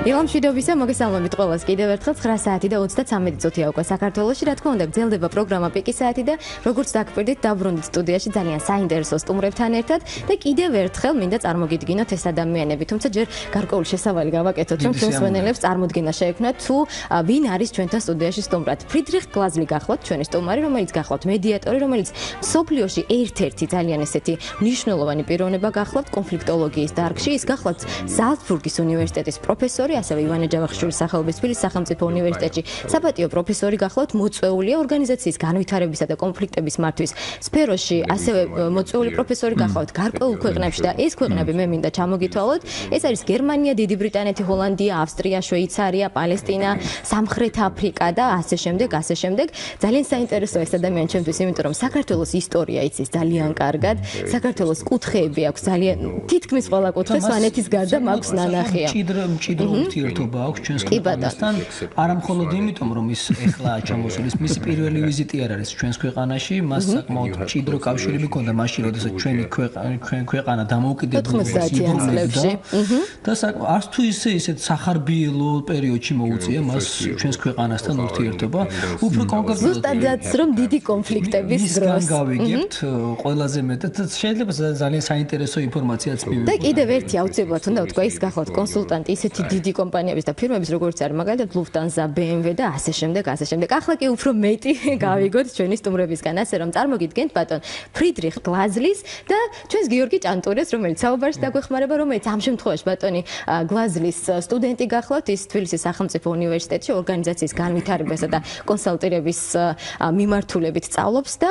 დილამშვიდობისა, მოგესალმებით ყველას კიდევ ერთხელ 9 საათი და 33 წუთია უკვე საქართველოში. Რა თქმა უნდა, გრძელდება პროგრამა პიკის საათი და როგორც დაგკვირდით, დაბრუნდით სტუდიაში ძალიან საინტერესო სტუმრებთან ერთად და კიდევ ერთხელ მინდა წარმოგიდგინოთ ეს ადამიანები. თუმცა ჯერ გარკვეული შესავალი გავაკეთოთ, რომ ჩვენს მენელებს წარმოდგენა შეექმნათ თუ ვინ არის ჩვენთან სტუდიაში სტუმრად. ფრიდრიხ გლაზლი გახლავთ ჩვენი სტუმარი, რომელიც გახლავთ მედიატორი, რომელიც მსოფლიოში ერთ-ერთი ძალიან ესეთი მნიშვნელოვანი პიროვნება გახლავთ კონფლიქტოლოგიის დარგში. ის გახლავთ ზალცბურგის უნივერსიტეტის პროფესორი, ასევე ჯავახიშვილის სახელობის თბილისის სახელმწიფო უნივერსიტეტში საპატიო პროფესორი გახლავთ, მოწვეულია ორგანიზაციის განვითარებისა და კონფლიქტების მართვის სფეროში, ასევე მოწვეული პროფესორი გახლავთ გარკვეულ ქვეყნებში და ეს ქვეყნები მე მინდა ჩამოგითვალოთ. ეს არის გერმანია, დიდი ბრიტანეთი, ჰოლანდია, ავსტრია, შვეიცარია, პალესტინა, სამხრეთ აფრიკა და ასე შემდეგ, ასე შემდეგ. ძალიან საინტერესოა ეს ადამიანი ჩემთვის, იმიტომ რომ საქართველოს ისტორია იცის ძალიან კარგად, საქართველოს კუთხეები აქვს ძალიან თითქმის ყველა კუთხე სვანეთის გარდა მაქვს ნანახია. მჭიდრო ურთიერთობა აქვს ჩვენს ქვეყანასთან, არა მხოლოდ იმიტომ, რომ ის ეხლა ჩამოსულის, მისი პირველი ვიზიტი არ არის ჩვენს ქვეყანაში, მას საკმაოდ მჭიდრო კავშირები ჰქონდა მაშინ, როდესაც ჩვენი ქვეყანა დამოუკიდებლობის წლებში და არც თუ ისეთ სახარბიელო პერიოდში მოუწია მას ჩვენს ქვეყანასთან ურთიერთობა, უფრო კონკრეტულად ზუსტადაც რომ დიდი კონფლიქტების დროს გავიგებთ ყველაზე მეტად შეიძლება ძალიან საინტერესო ინფორმაციაც მივიღოთ. და კიდევ ერთი აუცილებლად უნდა ვთქვა, ის გახლავთ კონსულტანტი ისეთი დიდი კომპანიების და ფირმების როგორც არის მაგალითად Lufthansa, BMW და ასე შემდეგ, ასე შემდეგ. ახლა კი უფრო მეტი გავიგოთ ჩვენი სტუმრებისგან, ასე რომ წარმოგიდგენთ ბატონ ფრიდრიხ გლაზლის და ჩვენს გიორგი ჭანტურიას, რომელიც საუბარში დაგვეხმარება, რომელიც ამ შემთხვევაში ბატონი გლაზლის სტუდენტი გახლავთ, ის თბილისის სახელმწიფო უნივერსიტეტში ორგანიზაციის განვითარებისა და კონსალტირების მიმართულებით სწავლობს და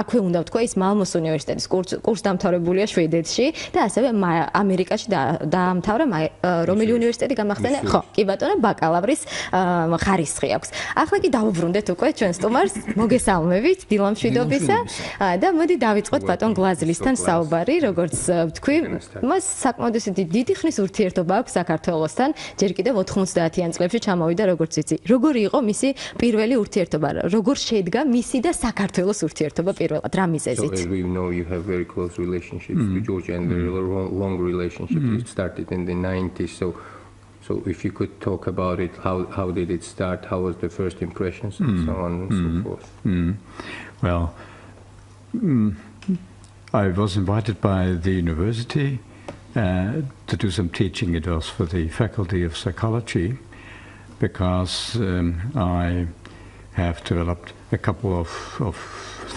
აქვე უნდა ვთქვა, ის მალმოს უნივერსიტეტის კურსდამთავრებულია შვედეთში და ასევე ამერიკაში დაამთავრა რომელი უნივერსიტეტი გამახსენე? ხო, კი ბატონო, ბაკალავრის ხარისხი აქვს. ახლა კი დავუბრუნდეთ უკვე ჩვენ სტუმარს, მოგესალმებით, დილამშვიდობისა და მოდი დავიწყოთ ბატონ გლაზლისთან საუბარი, როგორც ვთქვი, მას საკმაოდ ესეთი დიდი ხნის ურთიერთობა აქვს საქართველოსთან, ჯერ კიდევ 90-იან წლებში ჩამოვიდა, როგორც ვიცი. როგორი იყო მისი პირველი ურთიერთობა? როგორ შედგა მისი და საქართველოს ურთიერთობა პირველად? რა მიზეზით? We know you have very close relationships with Georgia and very long relationships. It started in the 90s, so if you could talk about it, how did it start? How was the first impressions and so on and so forth? Well, I was invited by the university to do some teaching. It was for the faculty of psychology because I have developed a couple of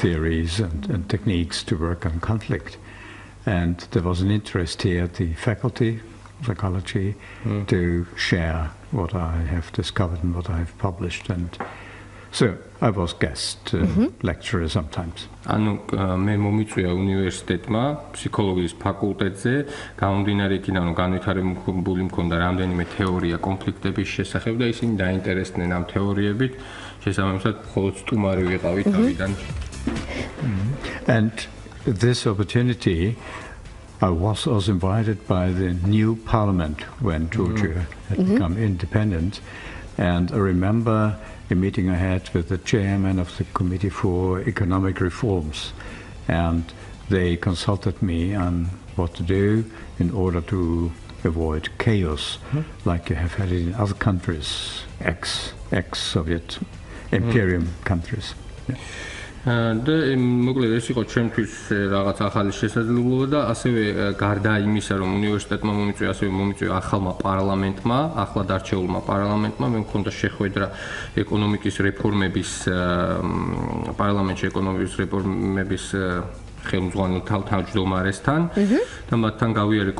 theories and techniques to work on conflict. And there was an interest here at the faculty of psychology to share what I have discovered and what I have published. And so I was guest lecturer sometimes. ანუ მე მომიწვია უნივერსიტეტმა ფსიქოლოგიის ფაკულტეტზე, გამომდინარე იქიდან, რომ განვითარებული მქონდა რამდენიმე თეორია კონფლიქტების შესახებ და ისინი დაინტერესდნენ ამ თეორიებით, შესაბამისად მხოლოდ სტუმარი ვიყავი თავიდან. And this opportunity, I was also invited by the new parliament when Georgia had become independent, and I remember a meeting I had with the chairman of the Committee for Economic Reforms, and they consulted me on what to do in order to avoid chaos like you have had it in other countries, ex-Soviet imperium countries. და მოკლედ ეს იყო ჩემთვის რაღაც ახალი შესაძლებლობა და ასევე გარდა იმისა, რომ უნივერსიტეტმა მომიწვია, ასევე მომიწვია ახალმა პარლამენტმა, ახლად არჩეულმა პარლამენტმა, მე მქონდა შეხვედრა ეკონომიკის რეფორმების პარლამენტში ეკონომიკის რეფორმების ხელმძღვანელ თავმჯდომარესთან და მათთან გავიარე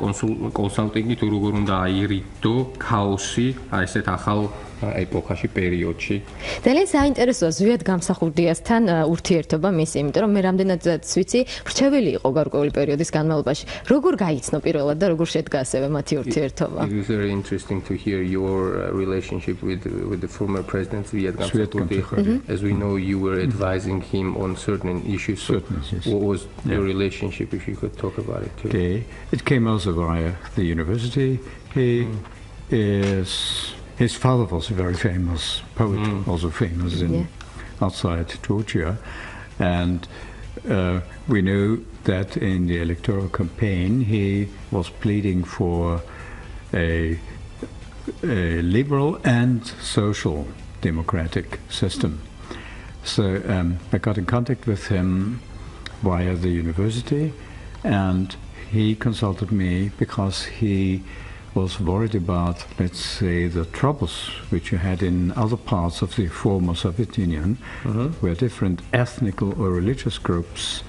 კონსალტინგი თუ როგორ უნდა აირიდო ქაოსი ესეთ ახალ ეპოქაში, პერიოდში. ძალიან საინტერესოა ზვიად გამსახურდიასთან ურთიერთობა მისი, იმიტომ რომ მე რამდენადაც ვიცი, რჩეველი იყო გარკვეული პერიოდის განმავლობაში. როგორ გაიცნო პირველად და როგორ შედგა ასევე მათი ურთიერთობა? It was very interesting to hear your relationship with the former president Zviad Gamsakhuldiyeva. As we know, you were advising him on certain issues. So what was your relationship, if you could talk about it too? Okay. It came also via the university. His father was a very famous poet, also famous outside Georgia, and we knew that in the electoral campaign he was pleading for a a liberal and social democratic system. So I got in contact with him via the university, and he consulted me because he was worried about, let's say, the troubles which you had in other parts of the former Soviet Union, where different ethnic or religious groups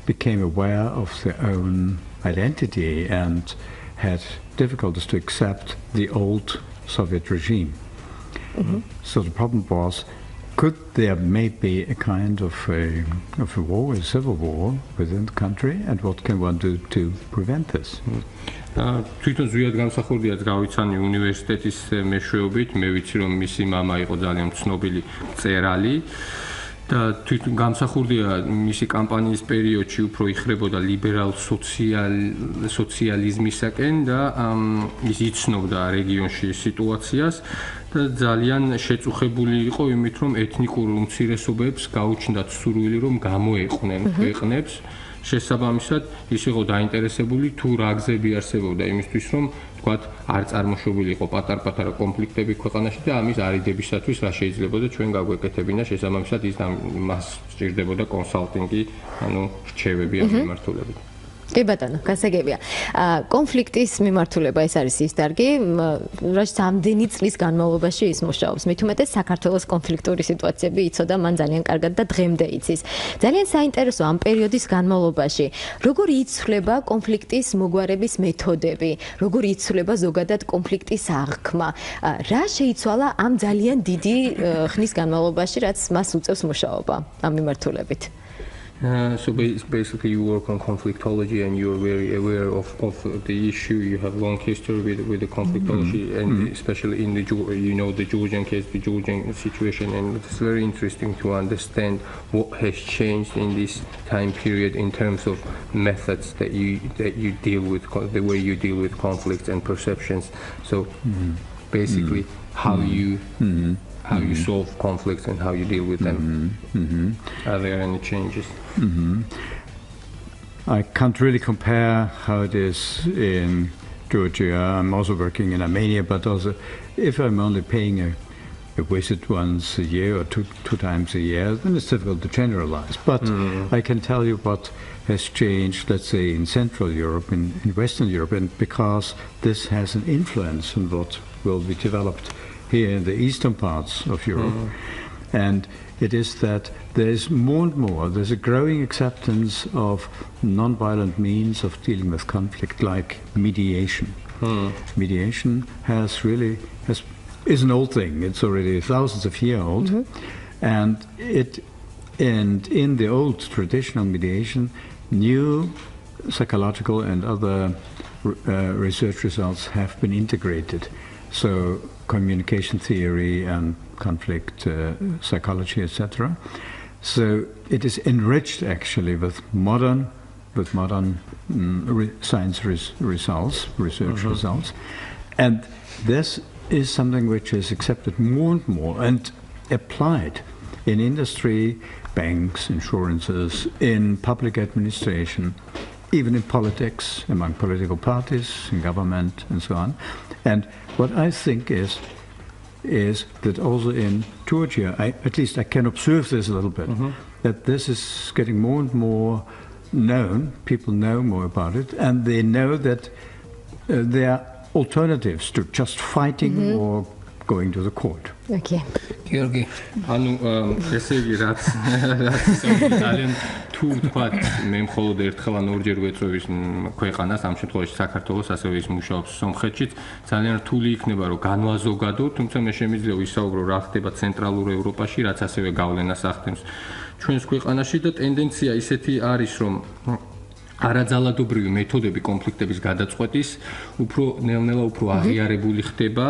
became aware of their own identity and had difficulties to accept the old Soviet regime. So the problem was, could there maybe a kind of a war, a civil war within the country, and what can one do to prevent this? თვითონ ზვიად გამსახურდიაც გავიცანი უნივერსიტეტის მეშვეობით, მე ვიცი რომ მისი მამა იყო ძალიან ცნობილი მწერალი და თვითონ გამსახურდია მისი კამპანიის პერიოდში უფრო იხრებოდა ლიბერალ სოციალიზმისაკენ და ის იცნობდა რეგიონში სიტუაციას და ძალიან შეწუხებული იყო იმით რომ ეთნიკურ უმცირესობებს გაუჩნდათ სურვილი რომ გამოეყვნენ ქვეყნებს შესაბამისად ის იყო დაინტერესებული თუ რა გზები არსებობდა იმისთვის რომ თქვათ არ წარმოშობილიყო პატარ-პატარა კონფლიქტები ქვეყანაში და ამის არიდებისათვის რა შეიძლებოდა ჩვენ გაგვეკეთებინა შესაბამისად ის მას სჭირდებოდა კონსალტინგი ანუ რჩევები ამ მიმართულებით კი ბატონო, გასაგებია. კონფლიქტის მიმართულება ეს არის ის დარგი, რაც ამდენი წლის განმავლობაში ის მუშაობს. მით უმეტეს საქართველოს კონფლიქტური სიტუაციები იცოდა მან ძალიან კარგად და დღემდე იცის. ძალიან საინტერესო ამ პერიოდის განმავლობაში, როგორ იცვლება კონფლიქტის მოგვარების მეთოდები, როგორ იცვლება ზოგადად კონფლიქტის აღქმა. რა შეიცვალა ამ ძალიან დიდი ხნის განმავლობაში, რაც მას უწევს მუშაობა ამ მიმართულებით? So basically you work on conflictology and you're very aware of the issue. You have long history with the conflictology and especially in the the Georgian case, the Georgian situation, and it's very interesting to understand what has changed in this time period in terms of methods that you deal with, the way you deal with conflicts and perceptions. So basically how you solve conflicts and how you deal with them. Are there any changes? I can't really compare how it is in Georgia. I'm also working in Armenia, but also if I'm only paying a visit once a year or two times a year, then it's difficult to generalize. But I can tell you what has changed, let's say, in Central Europe, in Western Europe, and because this has an influence on what will be developed here in the eastern parts of Europe. And it is that there is more and more, there's a growing acceptance of non-violent means of dealing with conflict, like mediation. Mediation is an old thing. It's already thousands of years old. And in the old traditional mediation, new psychological and other research results have been integrated. So communication theory and conflict psychology, etc. So it is enriched actually with modern science results, research results, and this is something which is accepted more and more and applied in industry, banks, insurances, in public administration, even in politics, among political parties, in government, and so on. And what I think is that also in Georgia, at least I can observe this a little bit, that this is getting more and more known, people know more about it, and they know that there are alternatives to just fighting or going to the court. Okay. Gheorghi. ანუ ესე იგი რაც ძალიან თუ თქვათ მე მხოლოდ ერთხელ ან ორჯერ ვეწვევის ქვეყანას ამ შემთხვევაში საქართველოს ასევე ის მუშაობს სომხეთშიც ძალიან რთული იქნება რომ განვაზოგადო თუმცა მე შემიძლია ვისაუბრო რა ხდება ცენტრალურ ევროპაში რაც ასევე გავლენას ახდენს ჩვენს ქვეყანაში და ტენდენცია ისეთი არის რომ არაძალადობრივი მეთოდები კონფლიქტების გადაწყვეტის უფრო ნელ-ნელა უფრო აღიარებული ხდება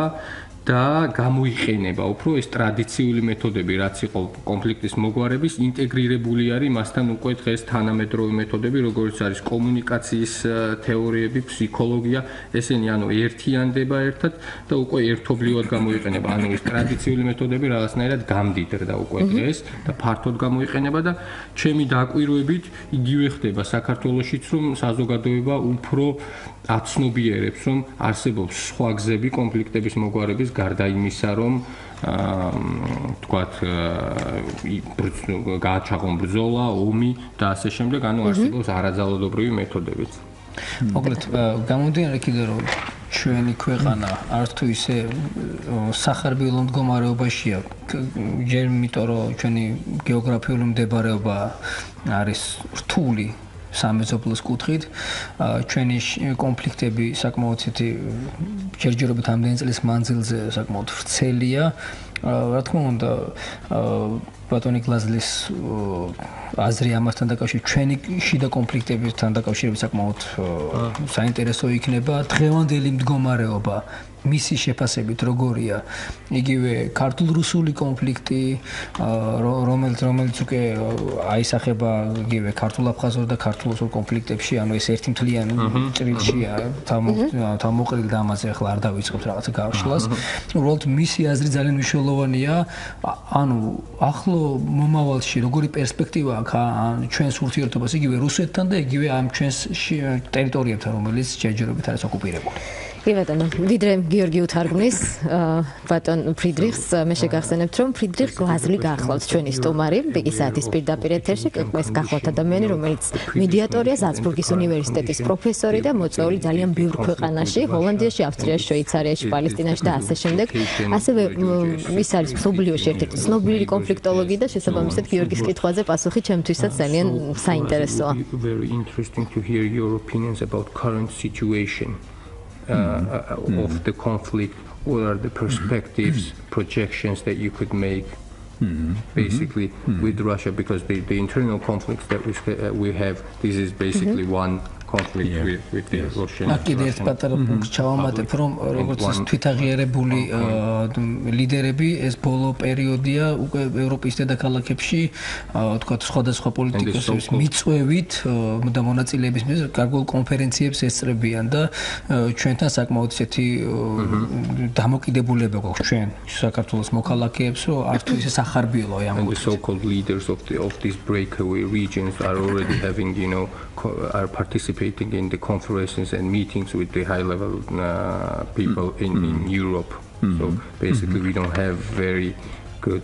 და გამოიყენება უფრო ეს ტრადიციული მეთოდები, რაც იყო კონფლიქტის მოგვარების, ინტეგრირებული არის მასთან უკვე დღეს თანამედროვე მეთოდები, როგორც არის კომუნიკაციის თეორიები, ფსიქოლოგია, ესენი ანუ ერთიანდება ერთად და უკვე ერთობლივად გამოიყენება. ანუ ეს ტრადიციული მეთოდები რაღაცნაირად გამდიდრდა უკვე დღეს და ფართოდ გამოიყენება და ჩემი დაკვირვებით იგივე ხდება საქართველოშიც, რომ საზოგადოება უფრო აცნობიერებს, რომ არსებობს სხვა გზები კონფლიქტების მოგვარების გარდა იმისა, რომ თქვათ გააჩაღონ ბრძოლა, ომი და ასე შემდეგ, ანუ არსებობს არაძალადობრივი მეთოდებიც. მოკლედ, გამომდინარე კიდევ რომ ჩვენი ქვეყანა არ თუ ისე სახარბიელო მდგომარეობაშია, ჯერ იმიტომ რომ ჩვენი გეოგრაფიული მდებარეობა არის რთული სამეზობლოს კუთხით, ჩვენი კონფლიქტები საკმაოდ ჯერჯერობით ამდენი წლის მანძილზე საკმაოდ ვრცელია. რა თქმა უნდა, ბატონი გლაზლის აზრი ამასთან დაკავშირებით, ჩვენი შიდა კონფლიქტებთან დაკავშირებით საკმაოდ საინტერესო იქნება. დღევანდელი მდგომარეობა მისი შეფასებით როგორია? იგივე ქართულ-რუსული კონფლიქტი, რომელიც უკვე აისახება იგივე ქართულ-აფხაზურ და ქართულ-რუსულ კონფლიქტებში, ანუ ეს ერთმთლიანი ჭრილშია, თავმოყრილი და ამაზე ახლა არ დავიწყებთ რაღაცა გავშლას. უბრალოდ მისი აზრი ძალიან მნიშვნელოვანია. ანუ ახლო მომავალში როგორი პერსპექტივა აქვს ჩვენს ურთიერთობას იგივე რუსეთთან და იგივე ამ ჩვენს ტერიტორიებთან, რომელიც ჯერჯერობით არის ოკუპირებული. კი ბატონო, ვიდრე გიორგი უთარგმნის ბატონ ფრიდრიხს, მე შეგახსენებთ, რომ ფრიდრიხ გლაზლი გაახლავთ ჩვენი სტუმარი, პიკის საათის პირდაპირ ეთერში, ეს გახლავთ ადამიანი, რომელიც მედიატორია ზალცბურგის უნივერსიტეტის პროფესორი და მოწვეული ძალიან ბევრ ქვეყანაში, ჰოლანდიაში, ავსტრიაში, შვეიცარიაში, პალესტინაში და ასე შემდეგ. ასევე ის არის მსოფლიოში ერთ-ერთი ცნობილი კონფლიქტოლოგი და შესაბამისად გიორგის კითხვაზე პასუხი ჩემთვისაც ძალიან საინტერესოა. Very interesting to hear your opinions about current situation. Of the conflict, what are the perspectives, projections that you could make basically with Russia, because the internal conflicts that we have, this is basically one conflict with the Russian. კიდევ ერთ პატარა პუნქტს ჩავამატებ, რომ როგორც თვითაღიარებული ლიდერები ეს ბოლო პერიოდია უკვე ევროპის დედაქალაქებში, თქვათ სხვადასხვა პოლიტიკოსების მიწვევით და მონაწილეების მიზნით გარკვეულ კონფერენციებს ესწრებიან და ჩვენთან საკმაოდ ისეთი დამოკიდებულება გვაქვს ჩვენ საქართველოს მოქალაქეებს, რომ არ თუ ისე სახარბიელო ამ and the so-called leaders of these breakaway regions are already having, are participating in the conferences and meetings with the high-level people in Europe. So basically, we don't have very good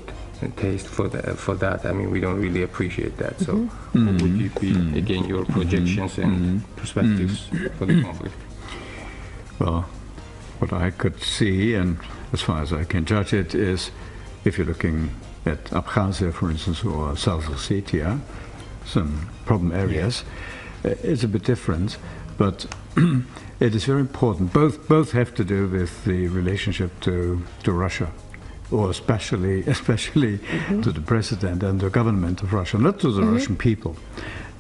taste for that. I mean, we don't really appreciate that. So, what would you be again your projections and perspectives for the conflict? Well, what I could see, and as far as I can judge it, is if you're looking at Abkhazia, for instance, or South Ossetia, some problem areas. It's a bit different, but it is very important. Both have to do with the relationship to Russia, or especially to the president and the government of Russia, not to the Russian people.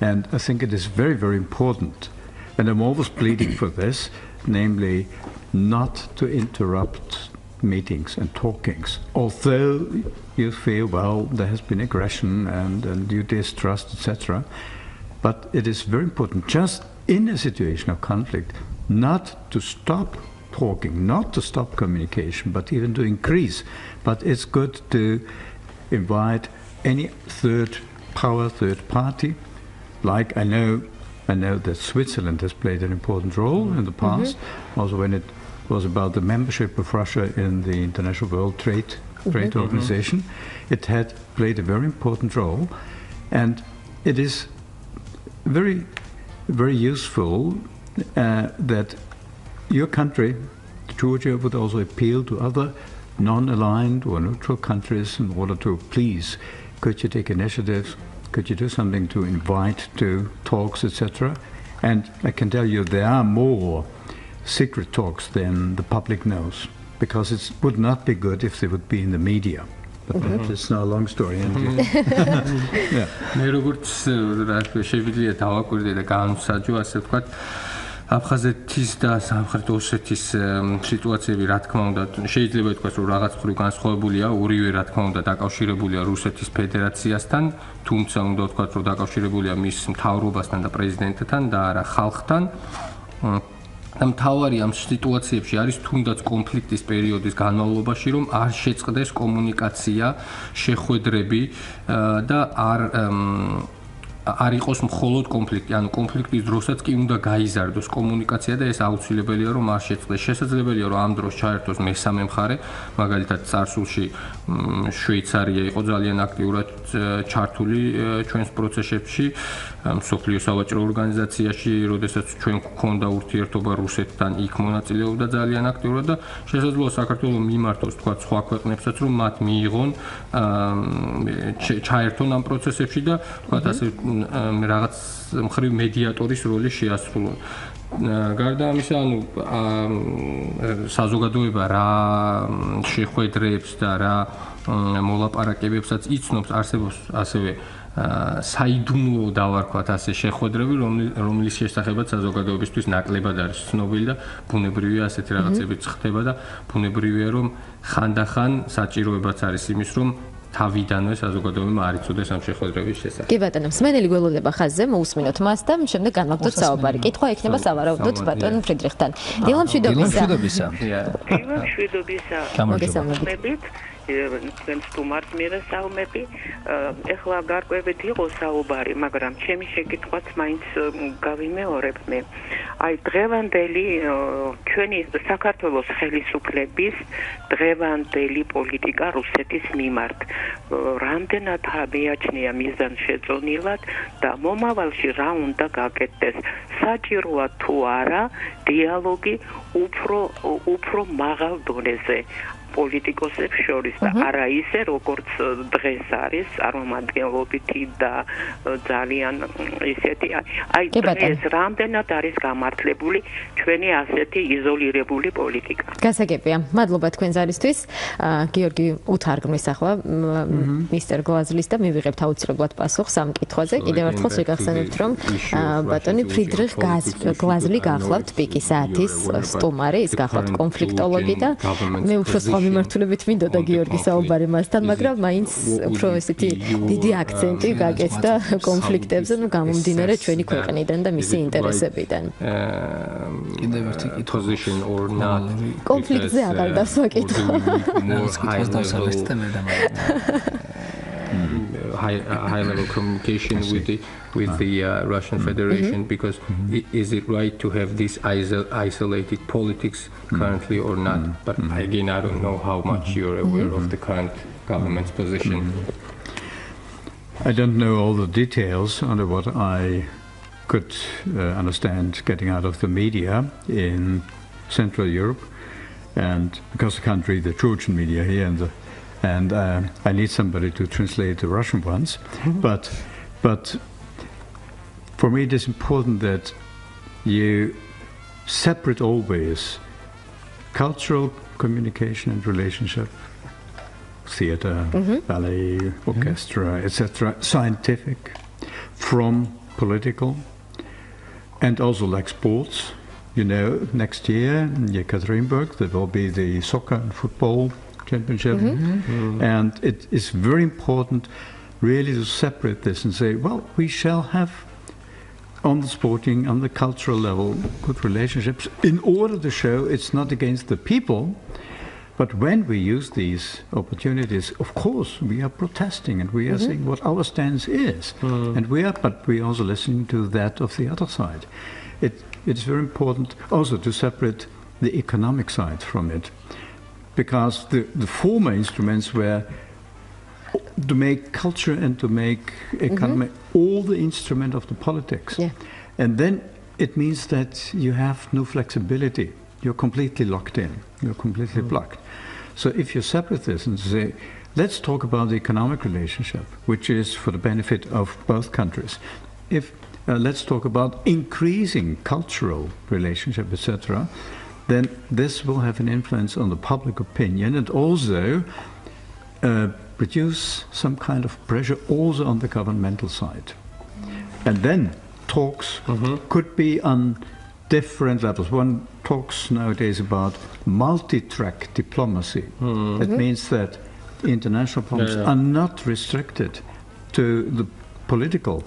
And I think it is very, very important. And I'm always pleading for this, namely not to interrupt meetings and talkings. Although you feel, well, there has been aggression and you distrust, etc., but it is very important, just in a situation of conflict, not to stop talking, not to stop communication, but even to increase. But it's good to invite any third party, like I know that Switzerland has played an important role in the past, also when it was about the membership of Russia in the International World Trade Organization. It had played a very important role, and it is very, very useful that your country, Georgia, would also appeal to other non-aligned or neutral countries in order to please, could you take initiatives, could you do something to invite to talks, etc. And I can tell you there are more secret talks than the public knows, because it would not be good if they would be in the media. But it's not a long story. მე როგორც შეგვიძლია დავაკვირდე და განსაჯო, ასე ვთქვათ, აფხაზეთის და სამხრეთ ოსეთის სიტუაციები, რა თქმა უნდა, შეიძლება ითქვას, რომ რაღაც მხრივ განსხვავებულია, ორივე რა თქმა უნდა დაკავშირებულია რუსეთის ფედერაციასთან, თუმცა უნდა ვთქვათ, რომ დაკავშირებულია მის მთავრობასთან და პრეზიდენტთან და არა ხალხთან. მთავარი ამ სიტუაციებში არის თუნდაც კონფლიქტის პერიოდის განმავლობაში, რომ არ შეწყდეს კომუნიკაცია, შეხვედრები და არ იყოს მხოლოდ კონფლიქტი, ანუ კონფლიქტის დროსაც კი უნდა გაიზარდოს კომუნიკაცია და ეს აუცილებელია, რომ არ შეწყდეს. შესაძლებელია, რომ ამ დროს ჩაერთოს მესამე მხარე, მაგალითად წარსულში შვეიცარია იყო ძალიან აქტიურად ჩართული ჩვენს პროცესებში, მსოფლიო სავაჭრო ორგანიზაციაში, როდესაც ჩვენ გვქონდა ურთიერთობა რუსეთთან, იქ მონაწილეობდა ძალიან აქტიურად და შესაძლოა საქართველოს მიმართოს თქვა სხვა ქვეყნებსაც, რომ მათ მიიღონ ჩაერთონ ამ პროცესებში და თქვა ასე რაღაც მხრივ მედიატორის როლი შეასრულონ. გარდა ამისა, ანუ საზოგადოება რა შეხვედრებს და რა მოლაპარაკებებსაც იცნობს, არსებობს ასევე საიდუმლო დავარქვათ ასე შეხვედრები, რომლის შესახებაც საზოგადოებისთვის ნაკლებად არის ცნობილი და ბუნებრივია ასეთი რაღაცებიც ხდება და ბუნებრივია, რომ ხანდახან საჭიროებაც არის იმის, რომ თავიდანვე საზოგადოებამ არ იცოდეს ამ შეხვედრების შესახებ. კი ბატონო, მსმენელი გველოდება ხაზზე, მოусმინოთ მას და შემდეგ განვაგრძოთ საუბარი. კითხვა ექნება სავარაუდოდ ბატონ ფრიდრიხთან. დილამშვიდობისა. დილამშვიდობისა. მოგესალმებით. თქვენ სტუმარს მირესალმები. ეხლა გარკვევით იყო საუბარი, მაგრამ ჩემი შეკითხვაც მაინც გავიმეორებ მე. აი დღევანდელი ჩვენი საქართველოს ხელისუფლების დღევანდელი პოლიტიკა რუსეთის მიმართ რამდენად მიაჩნია მიზანშეწონილად და მომავალში რა უნდა გაკეთდეს? საჭიროა თუ არა დიალოგი უფრო მაღალ დონეზე პოლიტიკოსებს შორის და არა ისე როგორც დღეს არის წარმომადგენლობითი და ძალიან ისეთი აი დღეს რამდენად არის გამართლებული ჩვენი ასეთი იზოლირებული პოლიტიკა. გასაგებია. მადლობა თქვენ ზარისთვის. გიორგი უთარგმნის ახლა მისტერ გლაზლის და მივიღებთ აუცილებლად პასუხს ამ კითხვაზე. კიდევ ერთხელ შეგახსენებთ, რომ ბატონი ფრიდრიხ გლაზლი გახლავთ პიკის საათის სტუმარი, ის გახლავთ კონფლიქტოლოგი და მე უფრო სხვა მიმართულებით მინდოდა გიორგი საუბარი მასთან, მაგრამ მაინც უფრო ესეთი დიდი აქცენტი გაკეთდა კონფლიქტებზე, ნუ გამომდინარე ჩვენი ქვეყნიდან და მისი ინტერესებიდან. კიდევ ერთი კითხვა კონფლიქტზე აღარ დასვა კითხვა. high level communication with the Russian Federation because is it right to have this isolated politics currently or not? But again, I don't know how much you're aware of the current government's position. I don't know all the details under what I could understand getting out of the media in Central Europe, and because I can't read the Georgian media here and I need somebody to translate the Russian ones. But for me it is important that you separate always cultural communication and relationship, theater, ballet, orchestra, etc., scientific, from political, and also like sports. You know, next year in Yekaterinburg there will be the soccer and football championship, and it is very important really to separate this and say, well, we shall have on the sporting, on the cultural level, good relationships in order to show it's not against the people, but when we use these opportunities, of course, we are protesting and we are saying what our stance is, and but we are also listening to that of the other side. It's very important also to separate the economic side from it, because the former instruments were to make culture and to make economy all the instrument of the politics. And then it means that you have no flexibility. You're completely locked in. You're completely blocked. So if you separate this and say, let's talk about the economic relationship, which is for the benefit of both countries. Let's talk about increasing cultural relationship, etc., then this will have an influence on the public opinion and also produce some kind of pressure also on the governmental side. And then talks could be on different levels. One talks nowadays about multi-track diplomacy. That means that international problems are not restricted to the political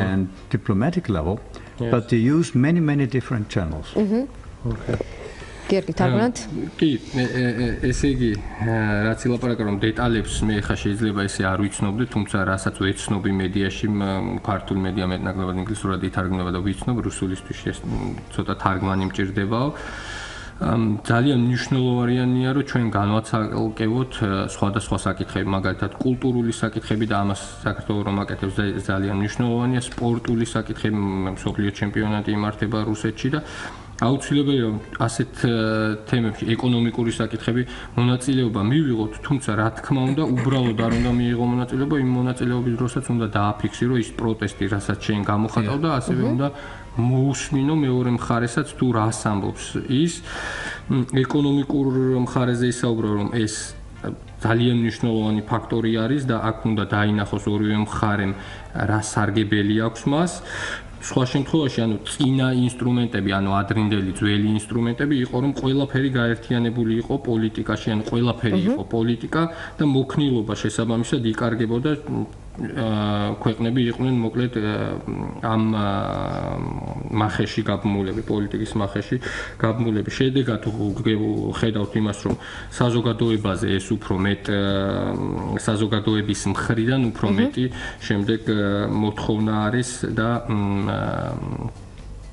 and diplomatic level, but they use many, many different channels. Okay. Gheorghe, თარგმნოთ? კი, ესე იგი, რაც ილაპარაკა რომ დეტალებს მე ხა შეიძლება ესე არ ვიცნობდი, თუმცა რასაც ვეცნობი მედიაში, ქართული მედია მეტნაკლებად ინგლისურად ითარგმნება და ვიცნობ, რუსულისთვის ცოტა თარგმანი მჭირდებაო. ძალიან მნიშვნელოვანია რომ ჩვენ განვაცალკევოთ სხვადასხვა საკითხები, მაგალითად კულტურული საკითხები და ამას საქართველოს რომ აკეთებს ძალიან მნიშვნელოვანია, სპორტული საკითხები, მსოფლიო ჩემპიონატი იმართება რუსეთში და აუცილებელია რომ ასეთ თემებში ეკონომიკური საკითხები მონაწილეობა მივიღოთ, თუმცა რა თქმა უნდა, უბრალოდ არ უნდა მიიღო მონაწილეობა, იმ მონაწილეობის დროსაც უნდა დააფიქსირო ის პროტესტი, რასაც შენ გამოხატავ და ასევე უნდა მოусმინო მეორე მხარესაც თუ რას ამბობს ის ეკონომიკურ მხარეზე ისაუბრო რომ ეს ძალიან მნიშვნელოვანი ფაქტორი არის და აქ უნდა დაინახოს ორივე მხარემ რა სარგებელი აქვს მას სხვა შემთხვევაში ანუ წინა ინსტრუმენტები ანუ ადრინდელი ძველი ინსტრუმენტები იყო რომ ყველაფერი გაერთიანებული იყო პოლიტიკაში ანუ ყველაფერი იყო პოლიტიკა და მოქნილობა შესაბამისად იკარგებოდა ქვეყნები იყვნენ მოკლედ ამ მახეში გაბმულები პოლიტიკის მახეში გაბმულები შედეგად ხედავთ იმას რომ საზოგადოებაზე ეს უფრო მეტ საზოგადოების მხრიდან უფრო მეტი შემდეგ მოთხოვნა არის და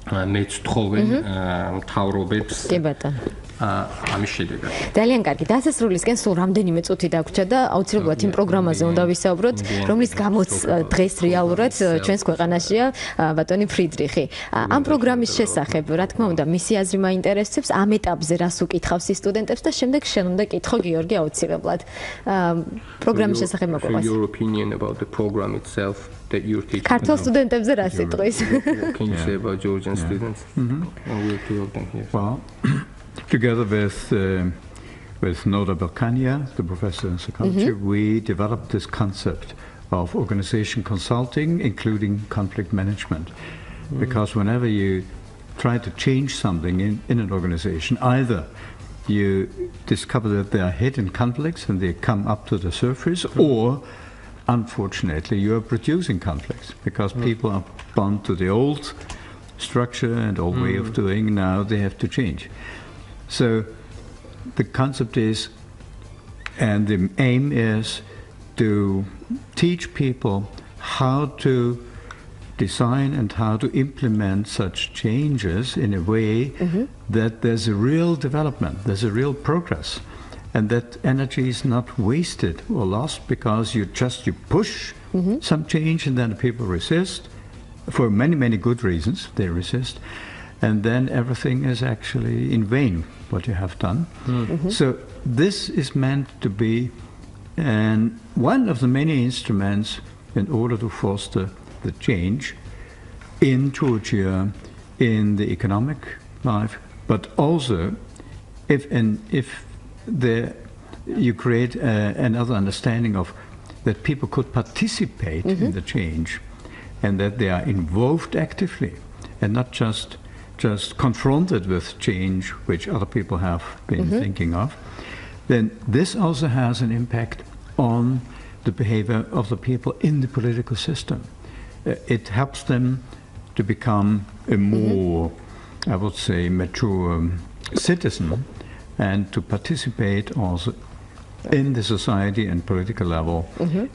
მეც თხოვენ მთავრობებს კი ბატონო ამის შედეგად. ძალიან კარგი. დასასრულისკენ სულ რამდენიმე წუთი დაგვრჩა და აუცილებლად იმ პროგრამაზე უნდა ვისაუბროთ, რომლის გამოც დღეს რეალურად ჩვენს ქვეყანაშია ბატონი ფრიდრიხი. ამ პროგრამის შესახებ, რა თქმა უნდა, მისი აზრი მაინტერესებს, ამ ეტაპზე რას უკითხავს ის სტუდენტებს და შემდეგ შენ უნდა კითხო გიორგი აუცილებლად. პროგრამის შესახებ მოგვიყვეს. Your opinion about the program itself that you're teaching. ქართულ სტუდენტებზე რა სიტყვის? Can you say about Georgian students? We'll two of them here. Well, together with Noda Balkania, the professor in psychology, we developed this concept of organization consulting, including conflict management. Because whenever you try to change something in an organization, either you discover that there are hidden conflicts and they come up to the surface, or unfortunately you are producing conflicts because people are bound to the old structure and old way of doing. Now they have to change. So the concept is, and the aim is, to teach people how to design and how to implement such changes in a way that there's a real development, there's a real progress, and that energy is not wasted or lost because you push some change and then people resist for many, many good reasons. They resist. And then everything is actually in vain, what you have done. So this is meant to be one of the many instruments in order to foster the change in Georgia, in the economic life, but also if you create another understanding of that people could participate in the change and that they are involved actively and not just confronted with change which other people have been thinking of, then this also has an impact on the behavior of the people in the political system. It helps them to become a more, I would say, mature citizen and to participate also in the society and political level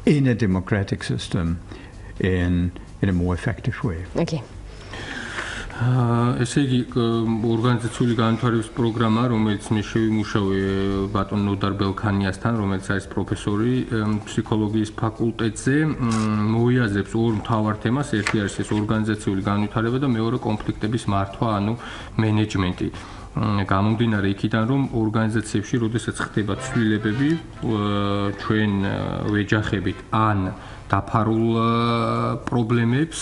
in a democratic system in a more effective way. Okay. ესე იგი ორგანიზაციული განვითარების პროგრამა, რომელიც მე შევიმუშავე ბატონ ნოდარ ბელქანიასთან, რომელიც არის პროფესორი ფსიქოლოგიის ფაკულტეტზე, მოიაზრებს ორ მთავარ თემას, ერთი არის ეს ორგანიზაციული განვითარება და მეორე კონფლიქტების მართვა, ანუ მენეჯმენტი. გამომდინარე იქიდან, რომ ორგანიზაციებში, როდესაც ხდება ცვლილებები, ჩვენ ვეჯახებით ან დაფარულ პრობლემებს,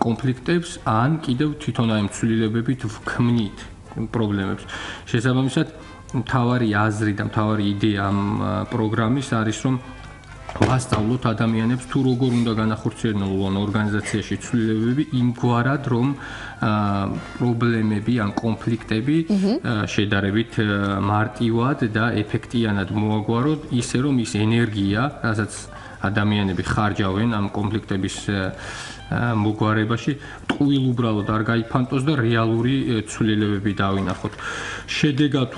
კონფლიქტებს, ან კიდევ თვითონ აი ცვლილებებით ვქმნით პრობლემებს. შესაბამისად, მთავარი აზრი და მთავარი იდეა ამ პროგრამის არის, რომ ვასწავლოთ ადამიანებს თუ როგორ უნდა განახორციელონ ორგანიზაციაში ცვლილებები იმგვარად, რომ პრობლემები ან კონფლიქტები შედარებით მარტივად და ეფექტიანად მოაგვაროთ, ისე რომ ის ენერგია, რასაც ადამიანები ხარჯავენ ამ კონფლიქტების მოგვარებაში, ტყუილ უბრალოდ არ გაიფანტოს და რეალური ცვლილებები დავინახოთ. შედეგად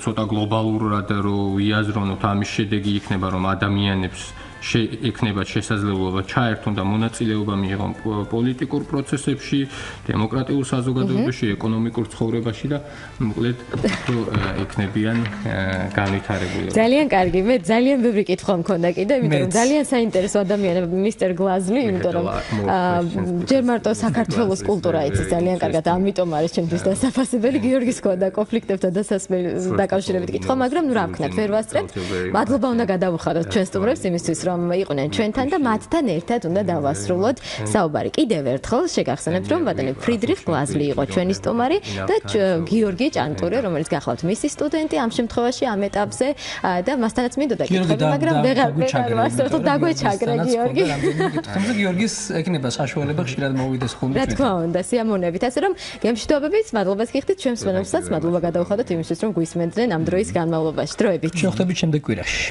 ცოტა გლობალურად რო ვიაზრონოთ, ამის შედეგი იქნება, რომ ადამიანებს ექნებათ შესაძლებლობა ჩაერთონ და მონაწილეობა მიიღონ პოლიტიკურ პროცესებში, დემოკრატიულ საზოგადოებაში, ეკონომიკურ ცხოვრებაში და მოკლედ ექნებიან განვითარებული. ძალიან კარგი, მე ძალიან ბევრი კითხვა მქონდა კიდე, იმიტომ რომ ძალიან საინტერესო ადამიანია მისტერ გლაზლი, იმიტომ რომ ჯერ მარტო საქართველოს კულტურა იცის ძალიან კარგად, ამიტომ არის ჩემთვის დასაფასებელი. გიორგის ქონდა კონფლიქტებთან დაკავშირებით კითხვა, მაგრამ ნუ რა ვქნათ, ვერ ვასწრებთ. მადლობა უნდა გადავუხადოთ ჩვენ სტუმრებს იმისთვის, რომ იყვნენ ჩვენთან და მათთან ერთად უნდა დავასრულოთ საუბარი. კიდევ ერთხელ შეგახსენებთ, რომ ბატონი ფრიდრიხ გლაზლი იყო ჩვენი სტუმარი და გიორგი ჭანტურია, რომელიც გახლავთ მისი სტუდენტი ამ შემთხვევაში ამ ეტაპზე და მასთანაც მინდოდა კითხები, მაგრამ ვეღარ ვასწრებთ, დაგვეჩაგრა გიორგი. თუმცა გიორგის ექნება საშუალება ხშირად მოვიდეს ხოლმე. რა თქმა უნდა, სიამოვნებით. ასე რომ გემშვიდობებით, მადლობას გიხდით ჩვენს მსმენელსაც, მადლობა გადავუხადოთ იმისთვის, რომ გვისმენდნენ ამ დროის განმავლობაში. დროებით. შევხვდებით შემდეგ კვირაში.